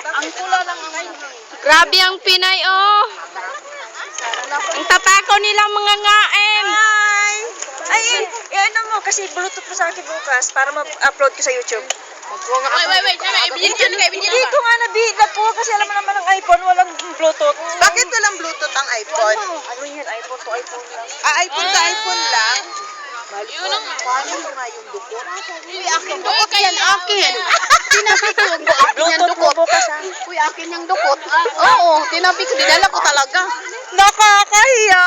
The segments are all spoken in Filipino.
Ang pula lang ang Grabe ang Pinay, oh. Ang tatakaw nilang mga ngaem. Hi! Ay, ano mo, kasi Bluetooth mo sa akin bukas para ma-upload ko sa YouTube. Wait. Hindi ko nga nabihila po kasi alam mo naman ang iPhone, walang Bluetooth. Bakit walang Bluetooth ang iPhone? Ano yan, iPhone to iPhone lang. iPhone to iPone lang? Yun ang Paano mo nga yung dukot? akin dukot yan, akin. Tinabi ko, akin yung Bluetooth mo dukot. bukas ha. Uy, akin yung dukot. Oo, tinabi ko, dinala ko talaga. Nakakahiya!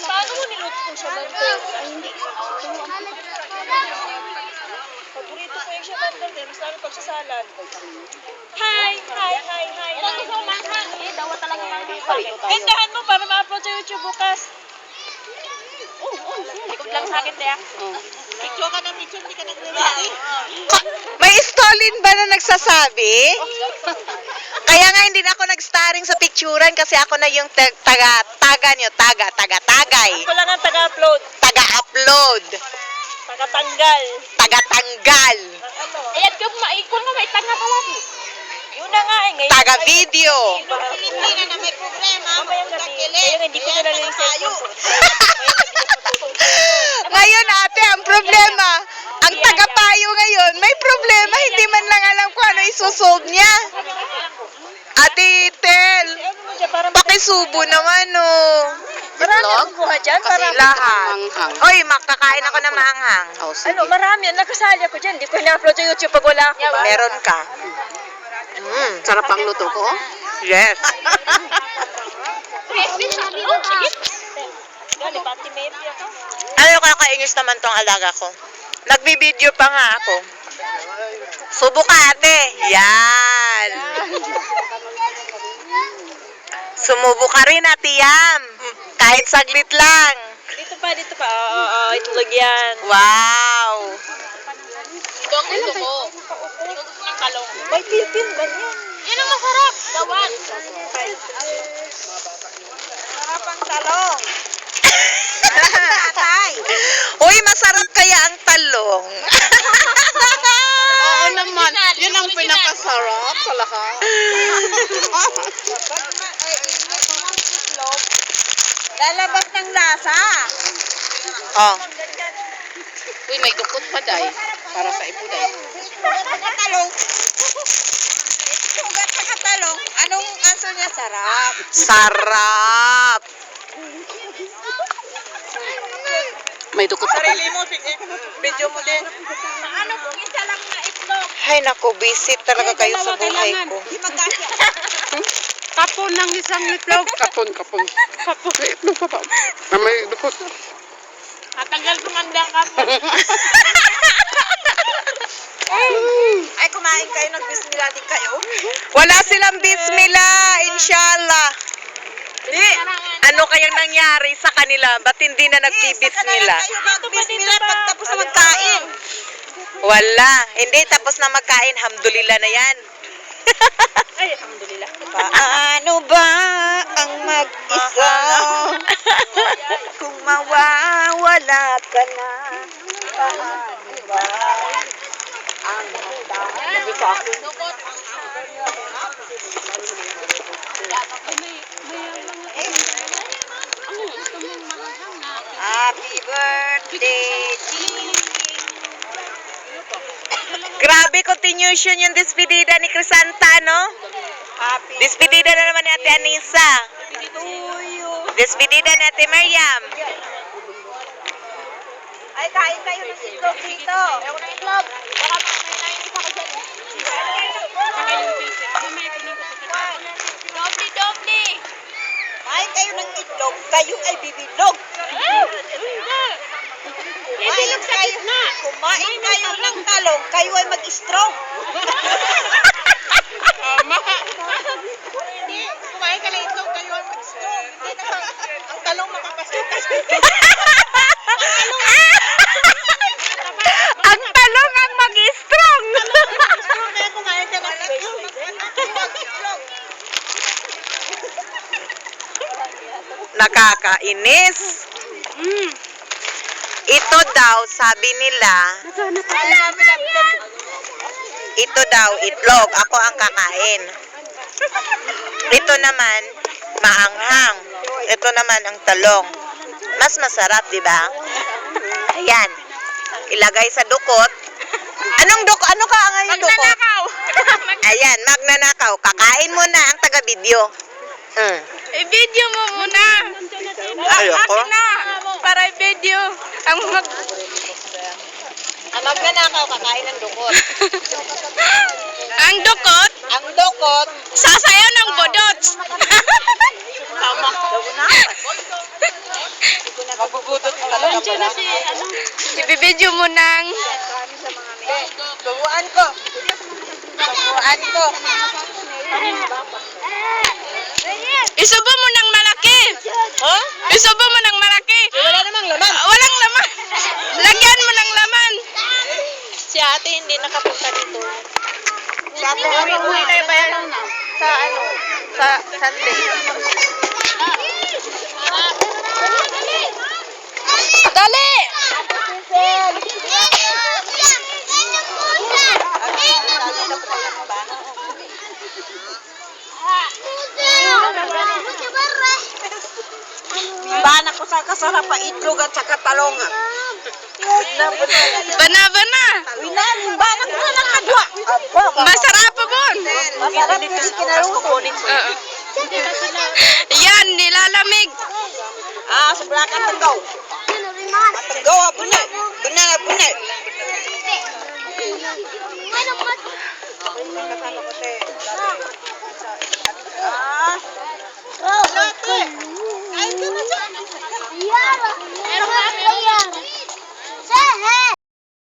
Paano mo niluto kung siya banda? Ay, hindi. Paborito ko yung siya banda din. Mas namin pagsasalan. Hi! Ilang gusto mo manghang? Dawa talaga manghang. Gandahan mo para ma-upload sa YouTube bukas. Likod lang sa akin, Tia. Picture ka na picture, hindi ka nagre-ready. May stolin ba na nagsasabi? Kaya nga hindi na ako nag-starring sa picturean kasi ako na yung tagay. Ako lang ang taga-upload. Taga-upload. Taga-tanggal. Taga-tanggal. Ano? Ayan ka, maikon nga, may tanga pa lang. Yun na nga eh. Ngayon, Taga-video. Hindi na may problema. Mamayang gabi. Ngayon, hindi ko dinala yung cellphone. Ngayon ate, ang problema, ang taga-payo ngayon, may problema, hindi man lang alam kung ano isusolve niya. Ate Tel, pakisubo naman oh. Marami akong buha dyan. Kasi lahat. Oy, makakain ako ng maanghang. Ano, marami. Nakasali ako dyan. Hindi ko na-upload sa YouTube pag wala ako. Meron ka. Sarap ang luto ko, oh. Yes. Ano kakainis naman tong alaga ko? Nagbibideo pa nga ako. Subo ka ate. Yan. Sumubo ka rin ate Yam. Kahit saglit lang. Dito pa. Ito lang yan. Wow. Ito ang gusto ko. Ito gusto ng talong. May pilpil ba yan? Yan ang masarap. Gawan. Sarap ang talong. Uy, masarap kaya ang talong. Oo naman. Yan ang pinakasarap sa lahat. Lalabas ng lasa. Oh. Uy, may dukot pa, day. Para sa ipo, day. Talong. Sugat sa katalong. Anong aso niya? Sarap. Sarap. May dukot pa. mo, video mo din. Ano kung isa lang na itlog? Ay, naku, busy talaga kayo sa buhay ko. Di magkasya. Kapon ng isang itlog. Kapon. Kapon. May itlog pa ba? May dukot. Tatanggal ko man lang kapon. Ay, kumain kayo, nagbismila din kayo. Wala silang bismillah, inshallah. Hindi. Ano kayang nangyari sa kanila? Ba't hindi na nagbibismillah? Kayo magbismila pagtapos na magkain. Wala. Hindi, tapos na magkain. Alhamdulillah na yan. Ay, alhamdulillah. Paano ba ang mag-isa kung mawawala ka na? Paano ba ang Happy birthday, Jing! Grabe, continuation yung despedida ni Crisanta, no? Happy Despedida na naman ni Ate Anissa. to you. Despedida ni Ate Mariam. Ay, kain kayo ng itlog dito. Ayaw na itlog. Baka may nainis ako dyan. Dobli. Kain kayo ng itlog, kayo ay bibilog. Kumain kayo ng talong, kayo ay mag-stroke. Hindi, kumain ka ng itlog, kayo ay mag-stroke. Hindi na ang talong makakastroke. Ang talong ang mag-strong. Kaya kumain ka ng itlog. Nakakainis. Ito daw, sabi nila, ito daw, itlog. Ako ang kakain. Ito naman, maanghang. Ito naman ang talong. Mas masarap, di ba? Ayan. Ilagay sa dukot. Anong dukot? Ano ka ang dukot? Magnanakaw. Ayan, magnanakaw. Kakain mo na ang taga-video. I-video mo muna. Ayoko. Akin na. Para i-video. Ang magnanakaw, kakain ng dukot. Ang dukot, Ang dukot, sasayaw ng bodots. tama. Mabubudot talaga pala. I-video mo ng... Tubuan ko. Tubuan ko. Isubo mo ng malaki. Ha? Isubo mo ng malaki. Wala namang laman. Walang laman. Lagyan mo ng laman. Si ate hindi nakapunta dito. Si ate Uwi tayo ba yan? sa ano? Sa Sunday. Dali! Banak ko sa kasarap pa itlog at saka talong. Bana-bana. Banak ko na nakadwa. Masarap po bon. Masarap dito sa kukunin ko. Yan, nilalamig. Sobra ka tanggaw. Tanggaw, bunay. Bunay, bunay.